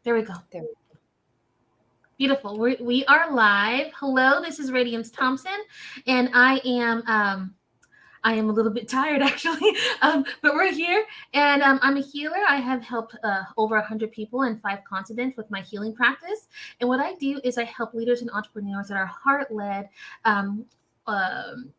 There we go. There. Beautiful. We are live. Hello, this is Radiance Thompson, and I am a little bit tired actually, but we're here, and I'm a healer. I have helped over 100 people in 5 continents with my healing practice, and what I do is I help leaders and entrepreneurs that are heart-led. Um, um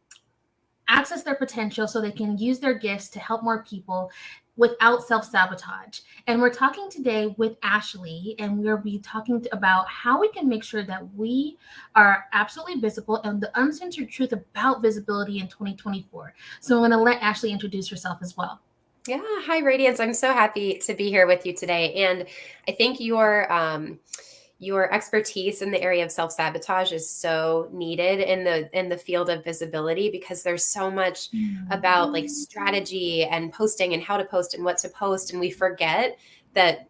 Access their potential so they can use their gifts to help more people without self-sabotage. And we're talking today with Ashley, and we'll be talking about how we can make sure that we are absolutely visible and the uncensored truth about visibility in 2024. So I'm going to let Ashley introduce herself as well. Yeah. Hi, Radiance. I'm so happy to be here with you today. And I think your expertise in the area of self-sabotage is so needed in the field of visibility, because there's so much about like strategy and posting and how to post and what to post. And we forget that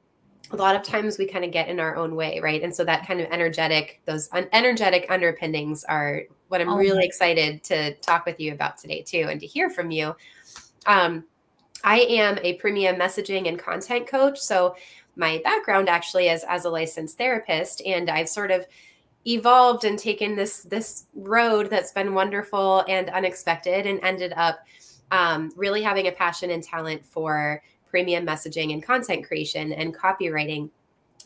a lot of times we kind of get in our own way, right? And so that kind of those energetic underpinnings are what I'm really excited to talk with you about today too, and to hear from you. I am a premium messaging and content coach. So my background actually is as a licensed therapist, and I've sort of evolved and taken this road that's been wonderful and unexpected, and ended up really having a passion and talent for premium messaging and content creation and copywriting.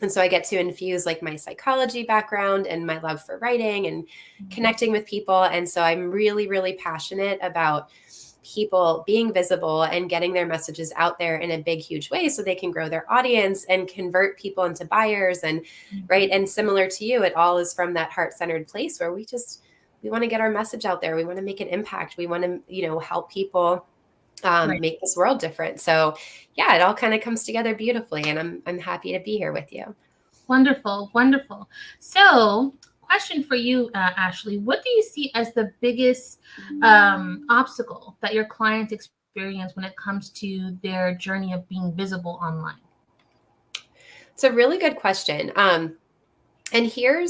And so I get to infuse like my psychology background and my love for writing and connecting with people. And so I'm really, really passionate about people being visible and getting their messages out there in a big, huge way so they can grow their audience and convert people into buyers. And right. And similar to you, it all is from that heart-centered place where we want to get our message out there. We want to make an impact. We want to, help people make this world different. So yeah, it all kind of comes together beautifully, and I'm happy to be here with you. Wonderful. Wonderful. So question for you, Ashley, what do you see as the biggest obstacle that your clients experience when it comes to their journey of being visible online? It's a really good question. And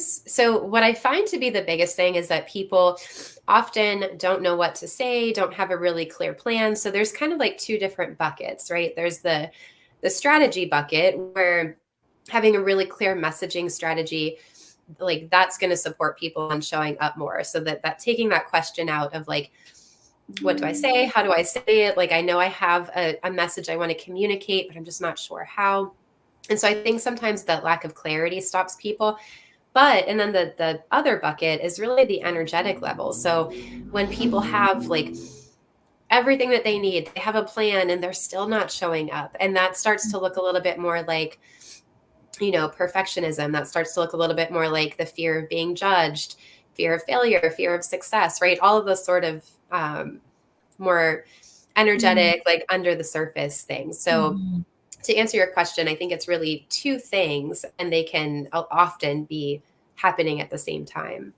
so what I find to be the biggest thing is that people often don't know what to say, don't have a really clear plan. So there's kind of like two different buckets, right? There's the strategy bucket, where having a really clear messaging strategy, like that's going to support people on showing up more. So that taking that question out of like, what do I say? How do I say it? Like, I know I have a message I want to communicate, but I'm just not sure how. And so I think sometimes that lack of clarity stops people. And then the other bucket is really the energetic level. So when people have like everything that they need, they have a plan, and they're still not showing up, and that starts to look a little bit more like, perfectionism. That starts to look a little bit more like the fear of being judged, fear of failure, fear of success, right? All of those sort of more energetic, like under the surface things. So to answer your question, I think it's really two things, and they can often be happening at the same time.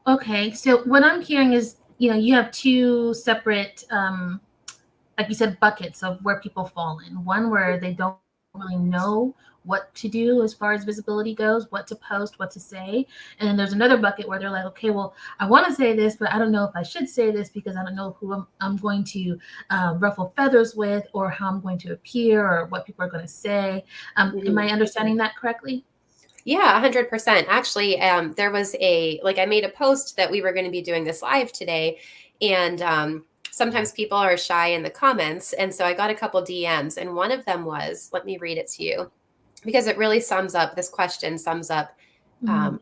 Okay, so what I'm hearing is, you have two separate, like you said, buckets of where people fall in. One where they don't really know what to do as far as visibility goes, what to post, what to say. And then there's another bucket where they're like, okay, well, I want to say this, but I don't know if I should say this because I don't know who I'm going to ruffle feathers with, or how I'm going to appear, or what people are going to say. Am I understanding that correctly? Yeah, 100%. Actually, there was I made a post that we were going to be doing this live today, and sometimes people are shy in the comments. And so I got a couple DMs, and one of them was, let me read it to you, because it really sums up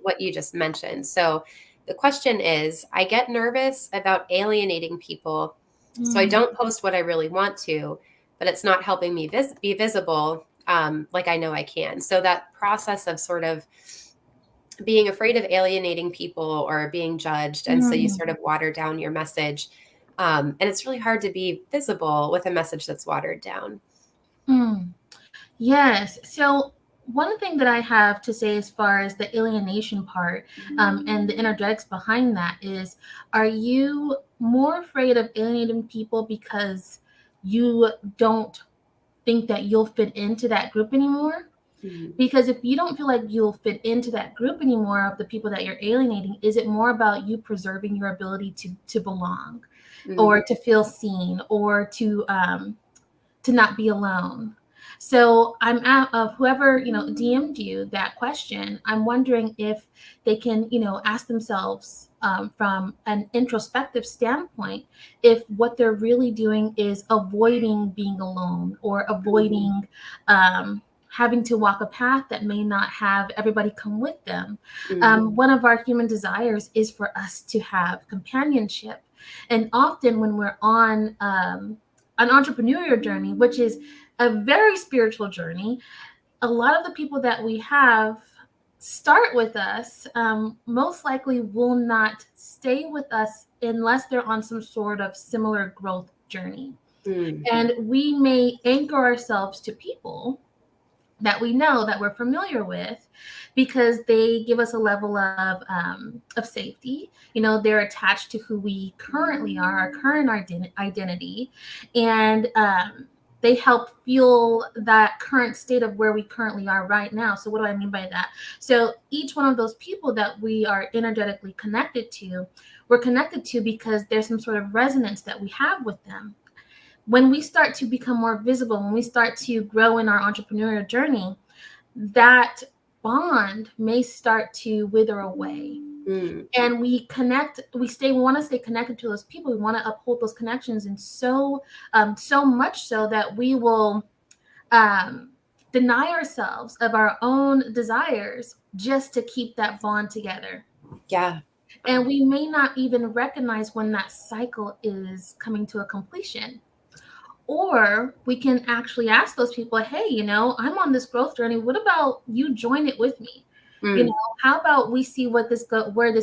what you just mentioned. So the question is, I get nervous about alienating people, so I don't post what I really want to, but it's not helping me be visible like I know I can. So that process of sort of being afraid of alienating people or being judged. And so you sort of water down your message. And it's really hard to be visible with a message that's watered down. Yes. So one thing that I have to say as far as the alienation part and the energetics behind that is, are you more afraid of alienating people because you don't think that you'll fit into that group anymore? Because if you don't feel like you'll fit into that group anymore of the people that you're alienating, is it more about you preserving your ability to belong, or to feel seen, or to not be alone? So I'm at whoever, DM'd you that question, I'm wondering if they can, ask themselves from an introspective standpoint, if what they're really doing is avoiding being alone or avoiding having to walk a path that may not have everybody come with them. One of our human desires is for us to have companionship. And often when we're on an entrepreneurial journey, which is a very spiritual journey, a lot of the people that we have start with us most likely will not stay with us unless they're on some sort of similar growth journey. And we may anchor ourselves to people that we know, that we're familiar with, because they give us a level of safety. They're attached to who we currently are, our current identity, and they help fuel that current state of where we currently are right now. So what do I mean by that? So each one of those people that we are energetically connected to, we're connected to because there's some sort of resonance that we have with them. When we start to become more visible, when we start to grow in our entrepreneurial journey, that bond may start to wither away. And we want to stay connected to those people. We want to uphold those connections. And so much so that we will deny ourselves of our own desires just to keep that bond together. Yeah. And we may not even recognize when that cycle is coming to a completion. Or we can actually ask those people, hey, I'm on this growth journey. What about you join it with me? How about we see where this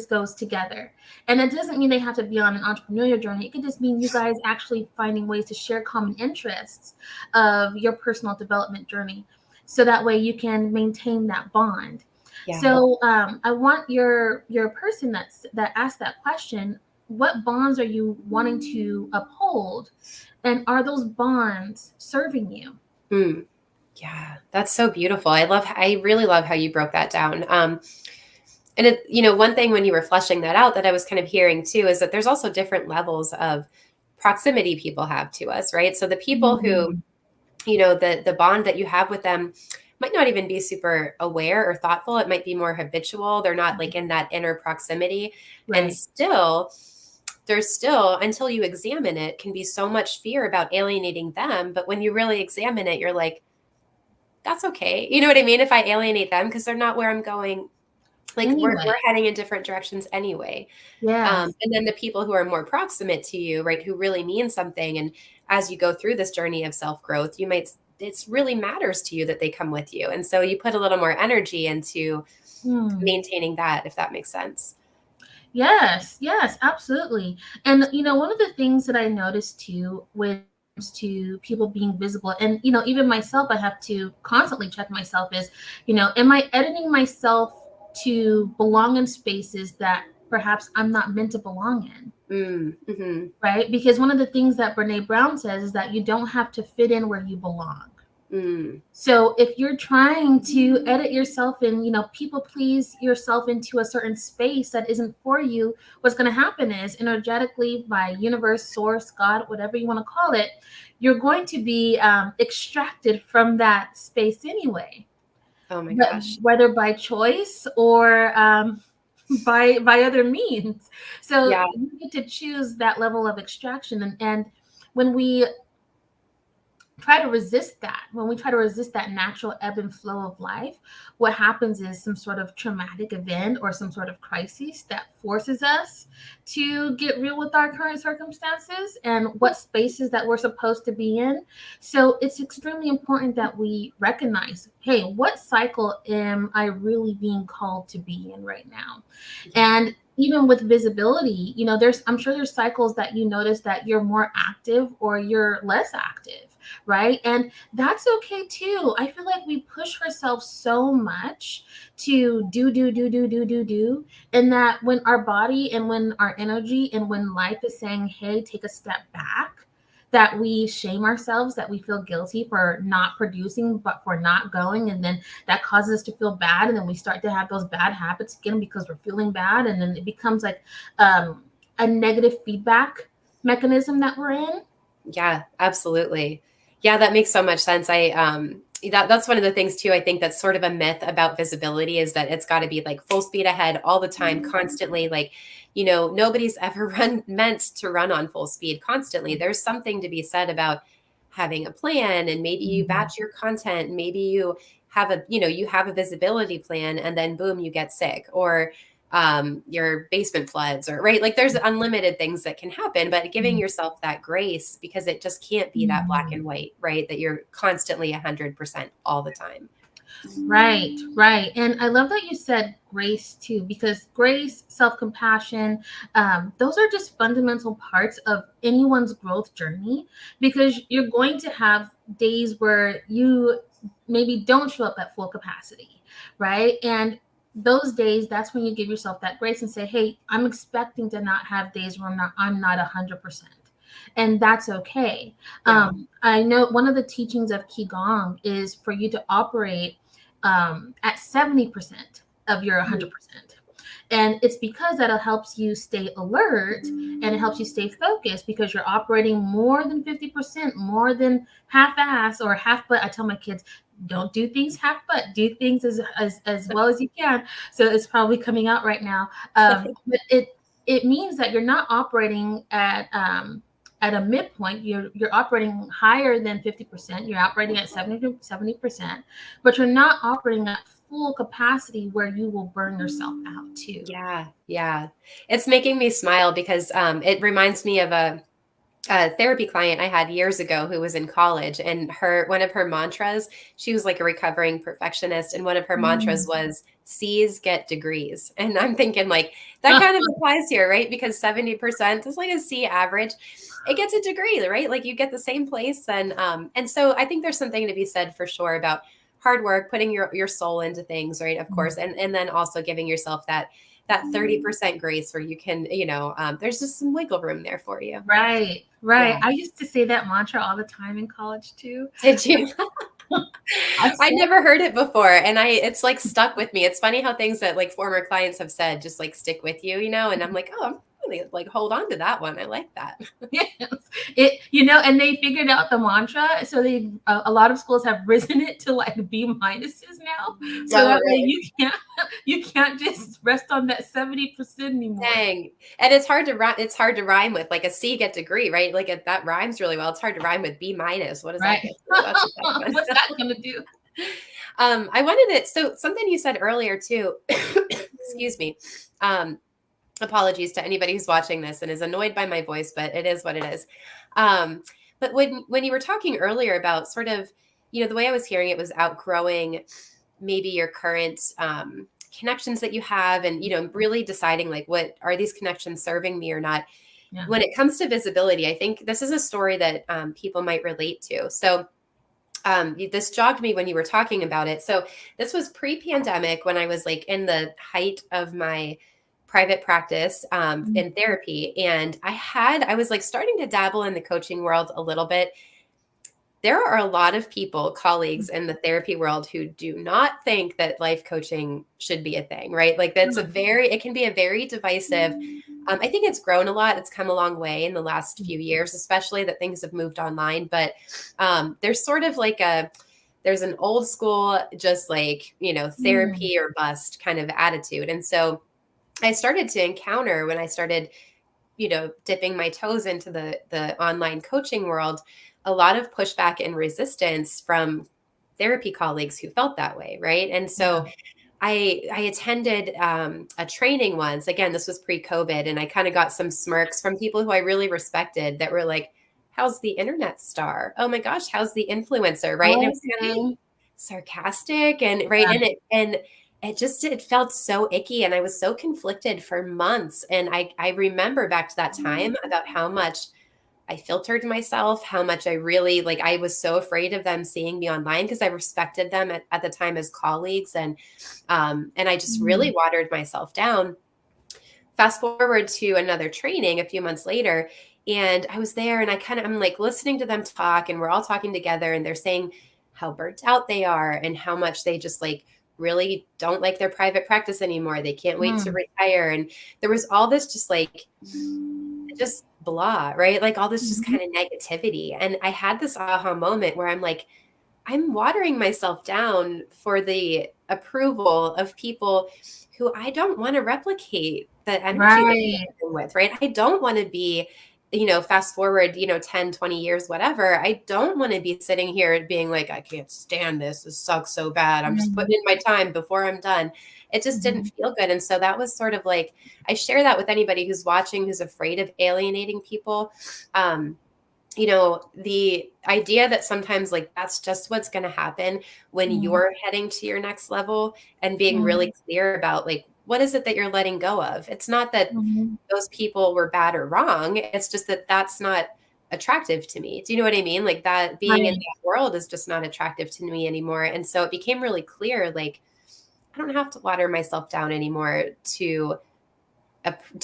goes together? And it doesn't mean they have to be on an entrepreneurial journey. It could just mean you guys actually finding ways to share common interests of your personal development journey. So that way you can maintain that bond. Yeah. So I want your person that asked that question, what bonds are you wanting to uphold? And are those bonds serving you? Yeah, that's so beautiful. I really love how you broke that down. And one thing when you were fleshing that out that I was kind of hearing too, is that there's also different levels of proximity people have to us, right? So the people who, the bond that you have with them might not even be super aware or thoughtful. It might be more habitual. They're not like in that inner proximity. Right. And there's still, until you examine it, can be so much fear about alienating them. But when you really examine it, you're like, that's okay. You know what I mean? If I alienate them, because they're not where I'm going, like anyway. we're heading in different directions anyway. Yeah. And then the people who are more proximate to you, right, who really mean something. And as you go through this journey of self-growth, it really matters to you that they come with you. And so you put a little more energy into maintaining that, if that makes sense. Yes, absolutely. And, one of the things that I noticed too with to people being visible, and, even myself, I have to constantly check myself is, am I editing myself to belong in spaces that perhaps I'm not meant to belong in? Right? Because one of the things that Brene Brown says is that you don't have to fit in where you belong. So if you're trying to edit yourself and, people please yourself into a certain space that isn't for you, what's going to happen is energetically, by universe, source, God, whatever you want to call it, you're going to be extracted from that space anyway. Oh my gosh. Whether by choice or by other means. So you get to choose that level of extraction. And when we try to resist that natural ebb and flow of life, what happens is some sort of traumatic event or some sort of crisis that forces us to get real with our current circumstances and what spaces that we're supposed to be in. So it's extremely important that we recognize, hey, what cycle am I really being called to be in right now? And even with visibility, I'm sure there's cycles that you notice that you're more active or you're less active, right? And that's okay too. I feel like we push ourselves so much to do, and that when our body and when our energy and when life is saying, hey, take a step back, that we shame ourselves, that we feel guilty for not producing, but for not going. And then that causes us to feel bad. And then we start to have those bad habits again because we're feeling bad. And then it becomes like a negative feedback mechanism that we're in. Yeah, absolutely. Yeah, that makes so much sense. That's one of the things too. I think that's sort of a myth about visibility is that it's got to be like full speed ahead all the time, constantly. Like, nobody's ever meant to run on full speed constantly. There's something to be said about having a plan, and maybe you Mhm. batch your content, and maybe you have a visibility plan, and then boom, you get sick, or your basement floods, or right, like there's unlimited things that can happen, but giving Mhm. yourself that grace, because it just can't be that black Mhm. and white, right, that you're constantly 100% all the time. Right, right. And I love that you said grace too, because grace, self compassion, those are just fundamental parts of anyone's growth journey. Because you're going to have days where you maybe don't show up at full capacity, right? And those days, that's when you give yourself that grace and say, "Hey, I'm expecting to not have days where I'm not 100%." And that's okay. Yeah. I know one of the teachings of Qigong is for you to operate at 70% of your Mhm. 100%. And it's because that it helps you stay alert and it helps you stay focused because you're operating more than 50%, more than half ass or half butt. I tell my kids, don't do things half butt, do things as well as you can. So it's probably coming out right now. But it means that you're not operating at a midpoint. You're operating higher than 50%. You're operating at 70%, but you're not operating at full capacity where you will burn yourself out too. Yeah, yeah, it's making me smile because it reminds me of a therapy client I had years ago who was in college, and one of her mantras, she was like a recovering perfectionist, and one of her mantras Mm. was C's get degrees. And I'm thinking like that kind of applies here, right? Because 70% is like a C average. It gets a degree, right? Like you get the same place. And so I think there's something to be said for sure about hard work, putting your soul into things, right? Of course. And then also giving yourself that 30% grace where you can, there's just some wiggle room there for you. Right, right. Yeah. I used to say that mantra all the time in college too. Did you? I I said, never heard it before, and it's like stuck with me. It's funny how things that like former clients have said just like stick with you, and I'm like, oh, I'm really like hold on to that one. I like that. yes, and they figured out the mantra, so a lot of schools have risen it to like B minuses now, so Oh, that way really? you can't just rest on that 70% anymore. Dang. And it's hard to rhyme. It's hard to rhyme with like a C get degree, right? Like that rhymes really well. It's hard to rhyme with B minus. What does that Right? get to? That's a tough one. What's that gonna do? I wanted it. So something you said earlier too. Excuse me. Um, Apologies to anybody who's watching this and is annoyed by my voice, but it is what it is. Um, but when you were talking earlier about sort of, the way I was hearing it was outgrowing maybe your current connections that you have, and really deciding like, what are these connections serving me or not? Yeah. When it comes to visibility, I think this is a story that people might relate to. So this jogged me when you were talking about it. So this was pre-pandemic when I was like in the height of my private practice in therapy, and I was like starting to dabble in the coaching world a little bit. There are a lot of people, colleagues in the therapy world, who do not think that life coaching should be a thing, right? Like it can be a very divisive. I think it's grown a lot. It's come a long way in the last few years, especially that things have moved online. But there's sort of like there's an old school, just like, Mm. therapy or bust kind of attitude. And so I started to encounter, when I started, dipping my toes into the online coaching world, a lot of pushback and resistance from therapy colleagues who felt that way, right? And Yeah. so I attended a training once. Again, this was pre-COVID, and I kind of got some smirks from people who I really respected that were like, "How's the internet star? Oh my gosh, how's the influencer?" Right? And it was kind of Okay. sarcastic, and right, Yeah. and it felt so icky, and I was so conflicted for months. And I remember back to that time about how much I filtered myself, how much I really like, I was so afraid of them seeing me online because I respected them at the time as colleagues. And I just really Mm. watered myself down. Fast forward to another training a few months later, and I was there, and I'm like listening to them talk, and we're all talking together, and they're saying how burnt out they are and how much they just like really don't like their private practice anymore. They can't wait to Mm. retire. And there was all this just like just blah, right? Like all this just Mhm. kind of negativity. And I had this aha moment where I'm like, I'm watering myself down for the approval of people who I don't want to replicate the energy that Right. I'm with, right? I don't want to be, fast forward, 10, 20 years, whatever. I don't want to be sitting here being like, I can't stand this. This sucks so bad. I'm just Mhm. putting in my time before I'm done. It just didn't Mhm. feel good. And so that was sort of like, I share that with anybody who's watching, who's afraid of alienating people. Um, the idea that sometimes like that's just what's going to happen when Mhm. you're heading to your next level and being really Mhm. clear about like, what is it that you're letting go of? It's not that Mhm. those people were bad or wrong. It's just that that's not attractive to me. Do you know what I mean? Like that being in Right. that world is just not attractive to me anymore. And so it became really clear, like, I don't have to water myself down anymore to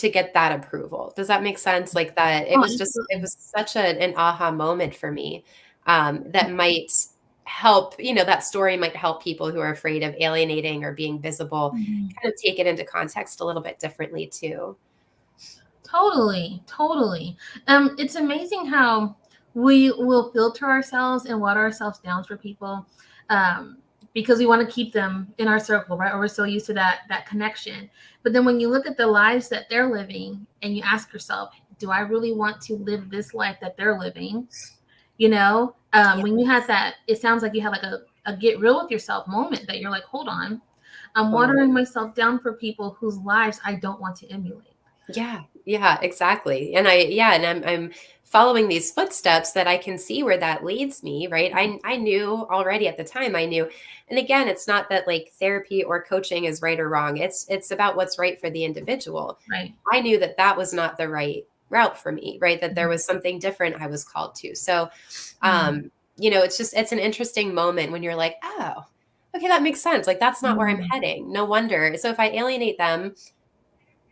get that approval. Does that make sense? Like that Oh, it absolutely. was such an aha moment for me, that might help, that story might help people who are afraid of alienating or being visible Mhm. kind of take it into context a little bit differently too. Totally, totally. It's amazing how we will filter ourselves and water ourselves down for people, um, because we want to keep them in our circle, right? Or we're so used to that connection. But then when you look at the lives that they're living, and you ask yourself, do I really want to live this life that they're living? Yeah. When you had that, it sounds like you had like a get real with yourself moment that you're like, hold on, I'm Totally. watering myself down for people whose lives I don't want to emulate. Yeah, yeah, exactly. And I'm following these footsteps that I can see where that leads me, right? I knew already at the time, I knew. And again, it's not that like therapy or coaching is right or wrong. It's about what's right for the individual. Right. I knew that that was not the right route for me, right? That there Mhm. was something different I was called to. So, Mhm. it's an interesting moment when you're like, "Oh, okay, that makes sense. Like that's not where I'm Mhm. heading. No wonder." So if I alienate them,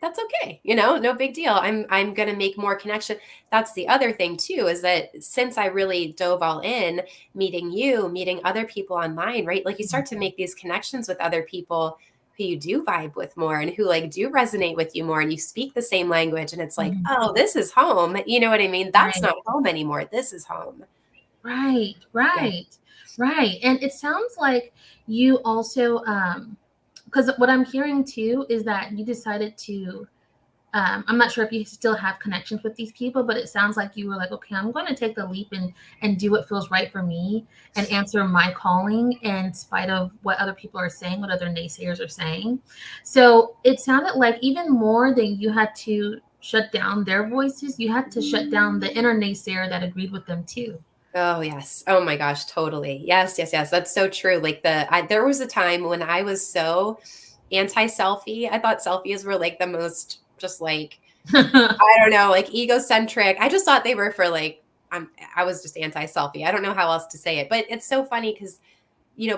that's okay, no big deal. I'm going to make more connection. That's the other thing too, is that since I really dove all in, meeting you, meeting other people online, right? Like you Mhm. start to make these connections with other people who you do vibe with more and who like do resonate with you more, and you speak the same language, and it's like, Mhm. oh, this is home. You know what I mean? That's Right. not home anymore. This is home. Right. Yeah. Right. Right. And it sounds like you also, because what I'm hearing too is that you decided to, I'm not sure if you still have connections with these people, but it sounds like you were like, okay, I'm going to take the leap and do what feels right for me and answer my calling in spite of what other people are saying, what other naysayers are saying. So it sounded like even more than you had to shut down their voices, you had to shut down the inner naysayer that agreed with them too. Oh, yes. Oh my gosh, totally. Yes, yes, yes. That's so true. Like there was a time when I was so anti-selfie. I thought selfies were like the most just like, I don't know, like egocentric. I just thought they were for like, I was just anti-selfie. I don't know how else to say it, but it's so funny because,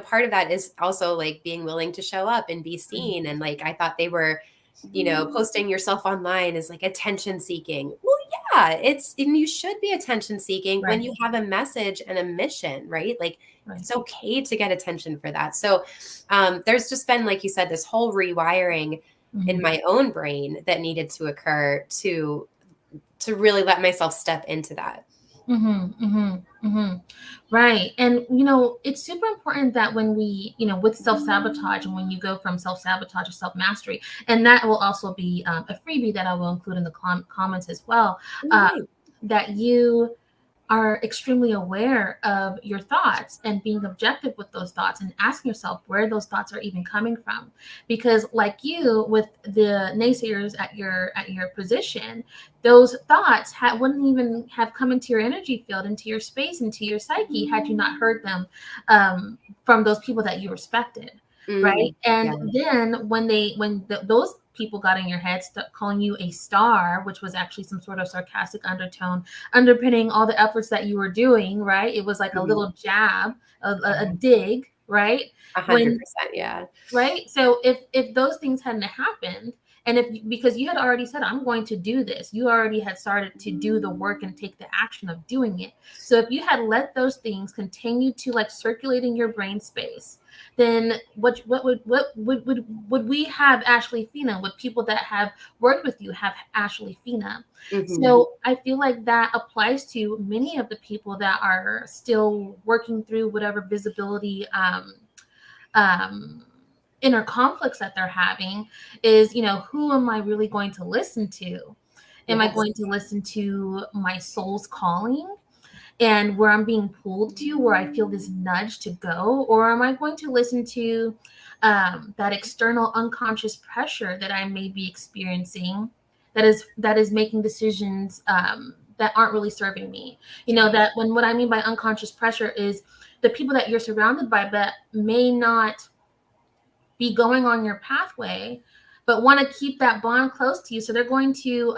part of that is also like being willing to show up and be seen. And like, I thought they were, posting yourself online is like attention seeking. Well, yeah, and you should be attention seeking when Right. you have a message and a mission, right? Like, Right. it's okay to get attention for that. So, there's just been, like you said, this whole rewiring in Mhm. my own brain that needed to occur to really let myself step into that. Mm-hmm, mm-hmm, mm-hmm. Right. And, it's super important that when we, with self sabotage and when you go from self sabotage to self mastery, and that will also be a freebie that I will include in the comments as well, Oh, uh, nice. that you are extremely aware of your thoughts and being objective with those thoughts and asking yourself where those thoughts are even coming from, because like you with the naysayers at your position, those thoughts wouldn't even have come into your energy field, into your space, into your psyche, had you not heard them, from those people that you respected, right? Mm, And yeah. then those people got in your head, calling you a star, which was actually some sort of sarcastic undertone underpinning all the efforts that you were doing, right? It was like a Mhm. little jab, a Yeah. dig, right? When 100%. Yeah. right? So if those things hadn't happened, And because you had already said, I'm going to do this, you already had started to do the work and take the action of doing it. So if you had let those things continue to like circulate in your brain space, then what would we have Ashley Fina? Would people that have worked with you have Ashley Fina? So I feel like that applies to many of the people that are still working through whatever visibility inner conflicts that they're having. Is, who am I really going to listen to? Am I Yes. going to listen to my soul's calling and where I'm being pulled to, where I feel this nudge to go? Or am I going to listen to that external unconscious pressure that I may be experiencing that is making decisions that aren't really serving me? That when what I mean by unconscious pressure is the people that you're surrounded by that may not be going on your pathway, but want to keep that bond close to you. So they're going to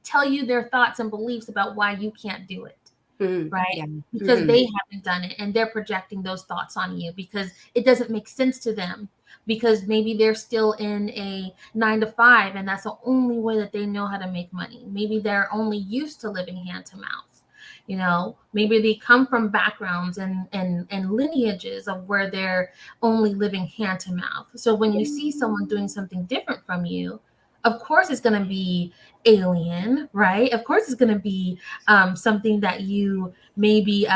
tell you their thoughts and beliefs about why you can't do it. Right? Yeah. Because they haven't done it and they're projecting those thoughts on you because it doesn't make sense to them, because maybe they're still in a 9 to 5 and that's the only way that they know how to make money. Maybe they're only used to living hand to mouth. Maybe they come from backgrounds and lineages of where they're only living hand to mouth. So when you see someone doing something different from you, of course it's going to be alien, right? Of course it's going to be something that you maybe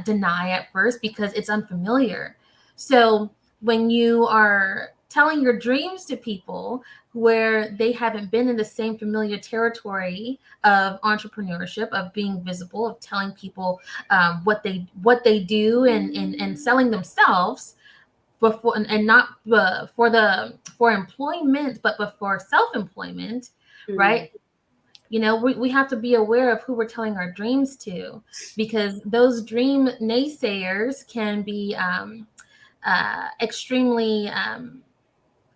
deny at first because it's unfamiliar. So when you are telling your dreams to people where they haven't been in the same familiar territory of entrepreneurship, of being visible, of telling people what they do and selling themselves before, and not for employment, but before self-employment, right? We have to be aware of who we're telling our dreams to, because those dream naysayers can be extremely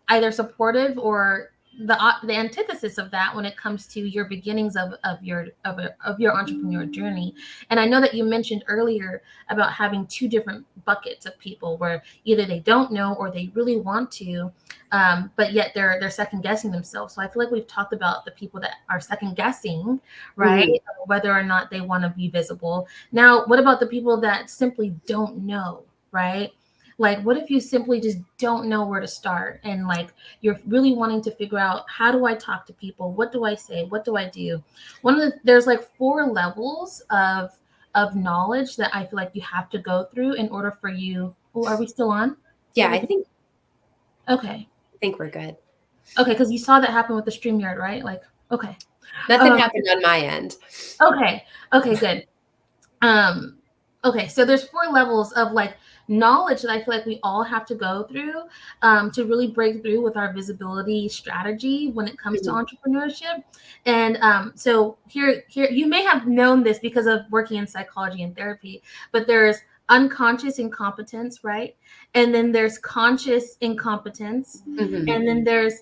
either supportive or the antithesis of that when it comes to your beginnings of your entrepreneur journey. And I know that you mentioned earlier about having two different buckets of people where either they don't know or they really want to, but yet they're second guessing themselves. So I feel like we've talked about the people that are second guessing, right? Whether or not they want to be visible. Now, what about the people that simply don't know, right? Like, what if you simply just don't know where to start, and like you're really wanting to figure out, how do I talk to people? What do I say? What do I do? There's like 4 levels of knowledge that I feel like you have to go through in order for you. Oh, are we still on? Yeah, I think we're good. Okay, because you saw that happen with the StreamYard, right? Like, okay. Nothing happened on my end. Okay, good. Okay, so there's 4 levels of like knowledge that I feel like we all have to go through to really break through with our visibility strategy when it comes to entrepreneurship. And so here you may have known this because of working in psychology and therapy, but there's unconscious incompetence, right? And then there's conscious incompetence, and then there's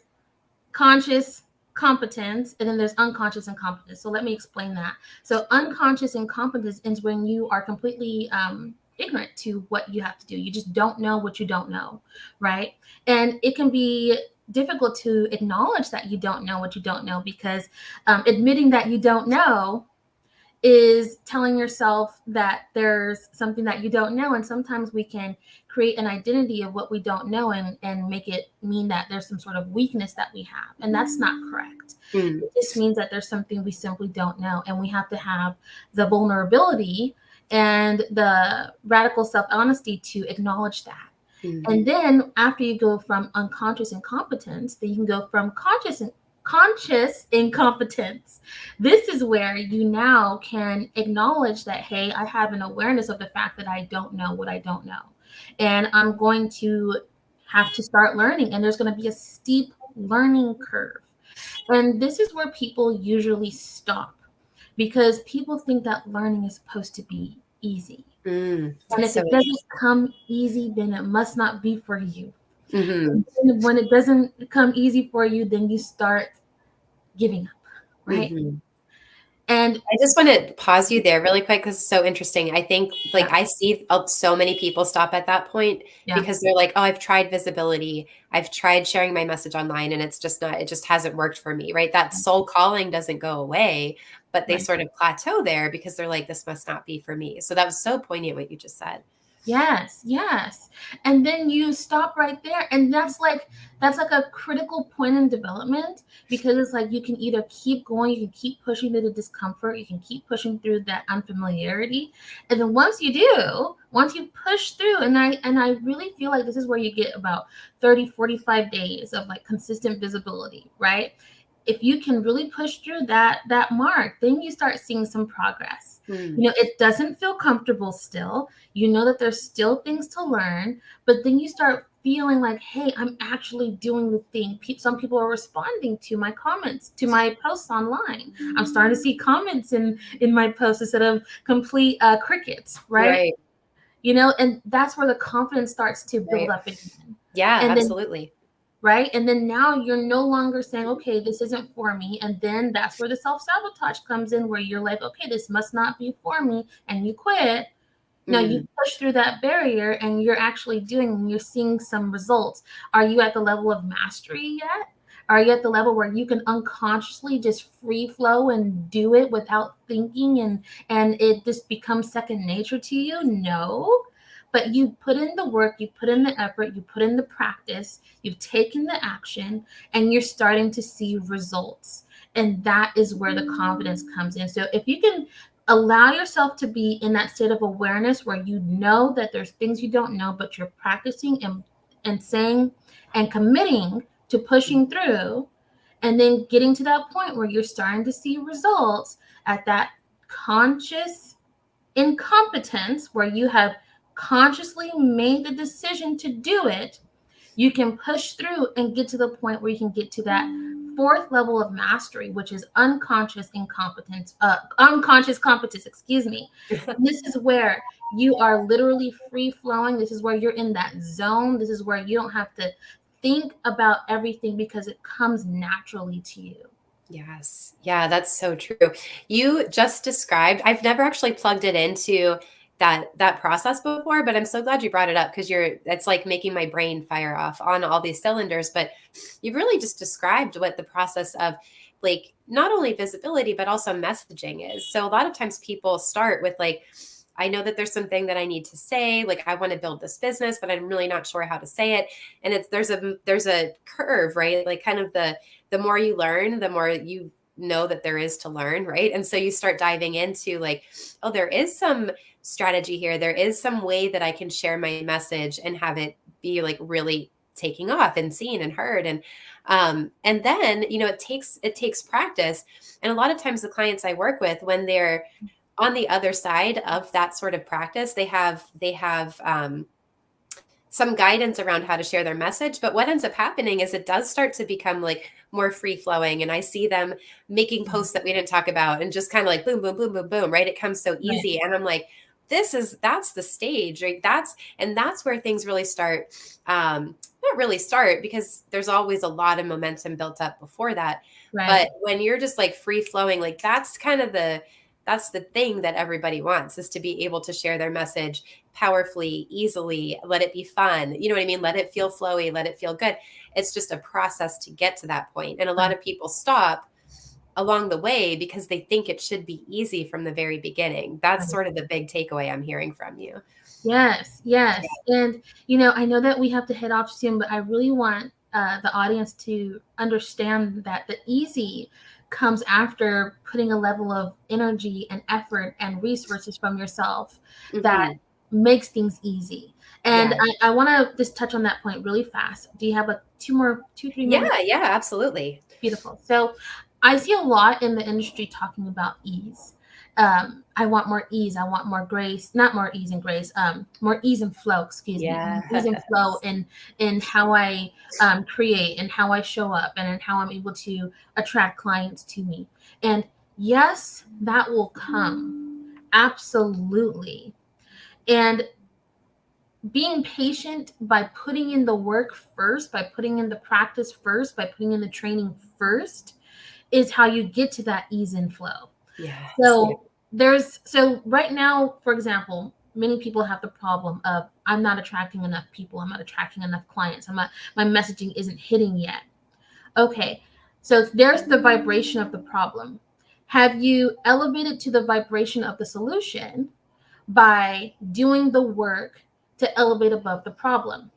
conscious competence, and then there's unconscious incompetence. So let me explain that. So unconscious incompetence is when you are completely ignorant to what you have to do. You just don't know what you don't know, right? And it can be difficult to acknowledge that you don't know what you don't know, because admitting that you don't know is telling yourself that there's something that you don't know. And sometimes we can create an identity of what we don't know and make it mean that there's some sort of weakness that we have. And that's not correct. It just means that there's something we simply don't know. And we have to have the vulnerability and the radical self-honesty to acknowledge that. And then after you go from unconscious incompetence, then you can go from conscious incompetence. This is where you now can acknowledge that, hey, I have an awareness of the fact that I don't know what I don't know. And I'm going to have to start learning. And there's going to be a steep learning curve. And this is where people usually stop, because people think that learning is supposed to be easy. And if it doesn't come easy, then it must not be for you. And when it doesn't come easy for you, then you start giving up, right? And I just want to pause you there really quick because it's so interesting. I think like yeah, I see so many people stop at that point yeah, because they're like, oh, I've tried visibility. I've tried sharing my message online and it's just not, it just hasn't worked for me, right? That soul calling doesn't go away, but they right. sort of plateau there because they're like, this must not be for me. So that was so poignant what you just said. Yes, yes. And then you stop right there. And that's like a critical point in development, because it's like you can either keep going, you can keep pushing through the discomfort, you can keep pushing through that unfamiliarity. And then once you push through, and I really feel like this is where you get about 30-45 days of like consistent visibility, right? If you can really push through that mark, then you start seeing some progress. Hmm. You know, it doesn't feel comfortable still. You know that there's still things to learn, but then you start feeling like, hey, I'm actually doing the thing. Some people are responding to my comments, to my posts online. I'm starting to see comments in my posts instead of complete crickets, right? Right. You know, and that's where the confidence starts to build Right. up again. Yeah, And then absolutely. right? And then now you're no longer saying, okay, this isn't for me. And then that's where the self sabotage comes in, where you're like, okay, this must not be for me. And you quit. Now you Mm. push through that barrier and you're actually doing, you're seeing some results. Are you at the level of mastery yet? Are you at the level where you can unconsciously just free flow and do it without thinking, and it just becomes second nature to you? No. But you put in the work, you put in the effort, you put in the practice, you've taken the action, and you're starting to see results. And that is where the confidence comes in. So if you can allow yourself to be in that state of awareness where you know that there's things you don't know, but you're practicing and saying and committing to pushing through, and then getting to that point where you're starting to see results at that conscious incompetence where you have consciously made the decision to do it, you can push through and get to the point where you can get to that fourth level of mastery, which is unconscious competence, excuse me. This is where you are literally free flowing. This is where you're in that zone. This is where you don't have to think about everything because it comes naturally to you. Yes. Yeah, that's so true. You just described, I've never actually plugged it into that process before, but I'm so glad you brought it up because it's like making my brain fire off on all these cylinders, but you've really just described what the process of like not only visibility but also messaging is. So a lot of times people start with like, I know that there's something that I need to say, like I want to build this business, but I'm really not sure how to say it. And there's a curve, right? Like kind of the more you learn, the more you know that there is to learn, right? And so you start diving into like, oh, there is some strategy here. There is some way that I can share my message and have it be like really taking off and seen and heard. And then, it takes practice. And a lot of times the clients I work with, when they're on the other side of that sort of practice, they have some guidance around how to share their message. But what ends up happening is it does start to become like more free flowing. And I see them making posts that we didn't talk about and just kind of like boom, boom, boom, boom, boom, right? It comes so Right, easy. And I'm like, that's the stage, right? That's where things really start. Not really start because there's always a lot of momentum built up before that. right, But when you're just like free flowing, like that's the thing that everybody wants, is to be able to share their message powerfully, easily, let it be fun. You know what I mean? Let it feel flowy, let it feel good. It's just a process to get to that point. And a lot right, of people stop along the way because they think it should be easy from the very beginning. That's right. sort of the big takeaway I'm hearing from you. Yes, yes. And, you know, I know that we have to head off soon, but I really want the audience to understand that the easy comes after putting a level of energy and effort and resources from yourself that Hmm. makes things easy. And Yeah. I want to just touch on that point really fast. Do you have like 2, 3 minutes? Yeah. Yeah. Absolutely. Beautiful. So I see a lot in the industry talking about ease. I want more ease. I want more grace, not more ease and grace, more ease and flow, excuse me, Yeah. ease and flow in how I create and how I show up and in how I'm able to attract clients to me. And yes, that will come. Absolutely. And being patient by putting in the work first, by putting in the practice first, by putting in the training first, is how you get to that ease and flow. Yes. Yeah. So right now, for example, many people have the problem of I'm not attracting enough people, I'm not attracting enough clients, my messaging isn't hitting yet. Okay, so there's the vibration of the problem. Have you elevated to the vibration of the solution by doing the work to elevate above the problem?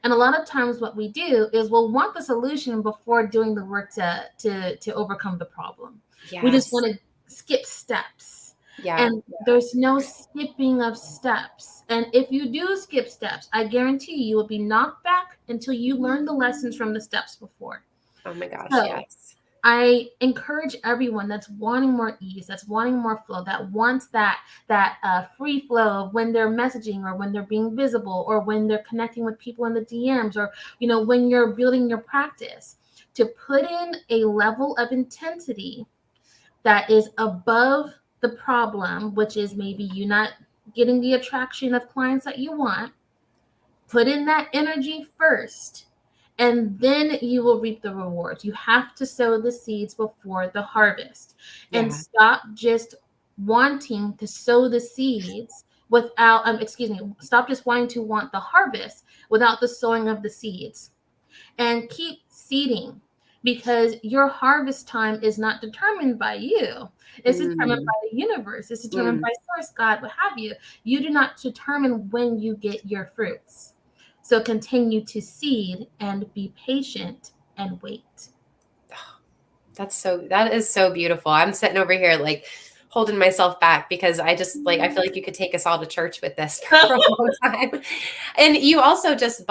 And a lot of times what we do is we'll want the solution before doing the work to overcome the problem. We just Yes. want to skip steps. Yeah. And there's no skipping of steps. And if you do skip steps, I guarantee you will be knocked back until you learn the lessons from the steps before. Oh my gosh. So Yes. I encourage everyone that's wanting more ease, that's wanting more flow, that wants that free flow of when they're messaging or when they're being visible or when they're connecting with people in the DMs or when you're building your practice, to put in a level of intensity that is above the problem, which is maybe you not getting the attraction of clients that you want. Put in that energy first, and then you will reap the rewards. You have to sow the seeds before the harvest, and Yeah. stop just wanting to sow the seeds without stop just wanting to want the harvest without the sowing of the seeds, and keep seeding, because your harvest time is not determined by you. It's determined Mm, by the universe. It's determined mm. by source, God, what have you. You do not determine when you get your fruits. So continue to seed and be patient and wait. That is so beautiful. I'm sitting over here like holding myself back because I just like I feel like you could take us all to church with this for a long time. And you also just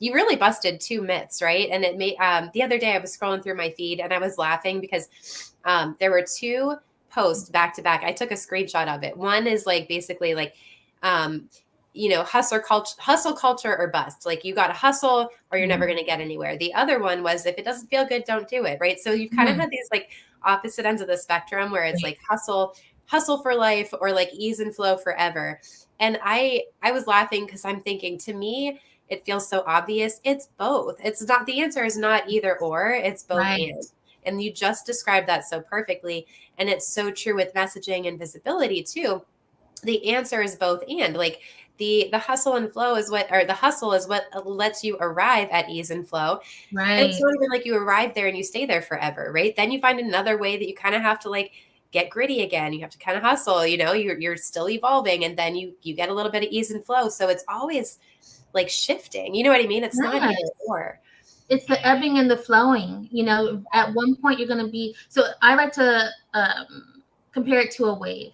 you really busted two myths, right? And it made the other day I was scrolling through my feed and I was laughing because there were two posts back to back. I took a screenshot of it. One is like basically like um hustle culture or bust. Like you got to hustle or you're never going to get anywhere. The other one was if it doesn't feel good, don't do it. Right. So you've kind of Mhm. had these like opposite ends of the spectrum where it's like hustle for life or like ease and flow forever. And I was laughing because I'm thinking, to me, it feels so obvious. It's both. It's not, the answer is not either or, it's both Right. and you just described that so perfectly. And it's so true with messaging and visibility too. The answer is both and. Like the hustle and flow is what, or the hustle is what lets you arrive at ease and flow. And it's Right. not even like you arrive there and you stay there forever, right? Then you find another way that you kind of have to like get gritty again. You have to kind of hustle, you're still evolving, and then you get a little bit of ease and flow. So it's always like shifting. You know what I mean? It's not either Yes. or. It's the ebbing and the flowing. At one point you're going to be, so I like to compare it to a wave.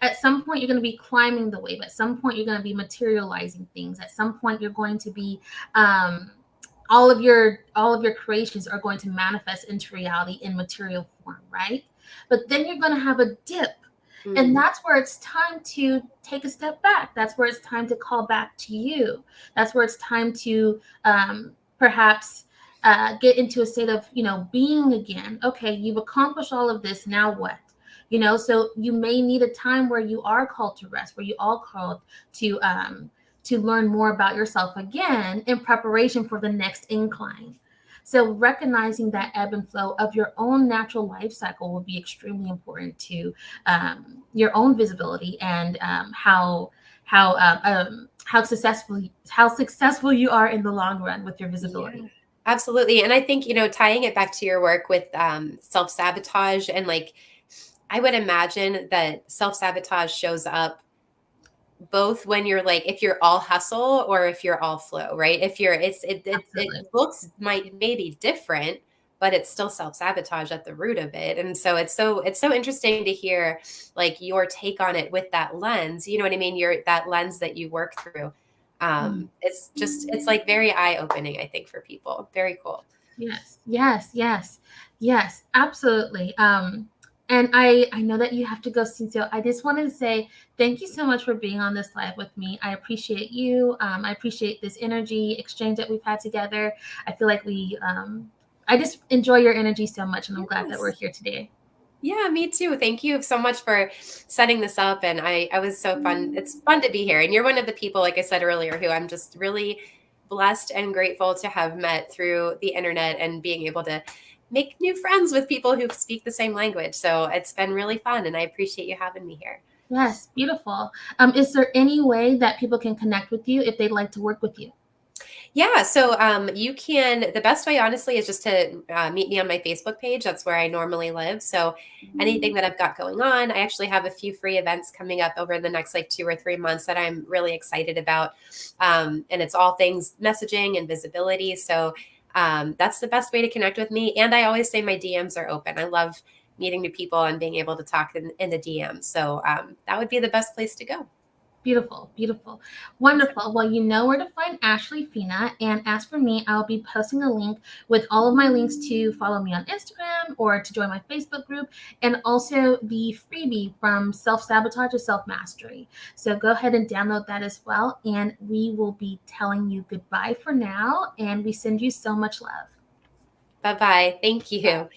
At some point you're going to be climbing the wave. At some point you're going to be materializing things. At some point you're going to be all of your creations are going to manifest into reality in material form, right? But then you're going to have a dip. And Mm, that's where it's time to take a step back. That's where it's time to call back to you. That's where it's time to perhaps get into a state of being again. Okay, you've accomplished all of this, now what? So you may need a time where you are called to rest, where you are called to learn more about yourself again in preparation for the next incline. So recognizing that ebb and flow of your own natural life cycle will be extremely important to your own visibility and how successful you are in the long run with your yeah. visibility. Absolutely. And I think, tying it back to your work with self-sabotage, and like, I would imagine that self-sabotage shows up both when you're like, if you're all hustle or if you're all flow, right? If you're, it Absolutely. looks maybe different, but it's still self-sabotage at the root of it. And so it's so interesting to hear like your take on it with that lens, you know what I mean? That lens that you work through. Mm. It's like very eye-opening, I think, for people. Very cool. Yes, yes, yes, yes, absolutely. And I know that you have to go soon, so I just wanted to say thank you so much for being on this live with me. I appreciate you. I appreciate this energy exchange that we've had together. I feel like I just enjoy your energy so much, and I'm glad that we're Yes. here today. Yeah, me too. Thank you so much for setting this up. And I was so fun. It's fun to be here. And you're one of the people, like I said earlier, who I'm just really blessed and grateful to have met through the internet and being able to make new friends with people who speak the same language. So it's been really fun, and I appreciate you having me here. Yes, beautiful. Is there any way that people can connect with you if they'd like to work with you? Yeah, so you can, the best way, honestly, is just to meet me on my Facebook page. That's where I normally live. So anything that I've got going on, I actually have a few free events coming up over the next like 2 or 3 months that I'm really excited about. And it's all things messaging and visibility. So that's the best way to connect with me. And I always say my DMs are open. I love meeting new people and being able to talk in the DMs. So that would be the best place to go. Beautiful, beautiful, wonderful. Well, you know where to find Ashley Fina. And as for me, I'll be posting a link with all of my links to follow me on Instagram or to join my Facebook group, and also the freebie from Self Sabotage to Self Mastery. So go ahead and download that as well. And we will be telling you goodbye for now. And we send you so much love. Bye bye. Thank you.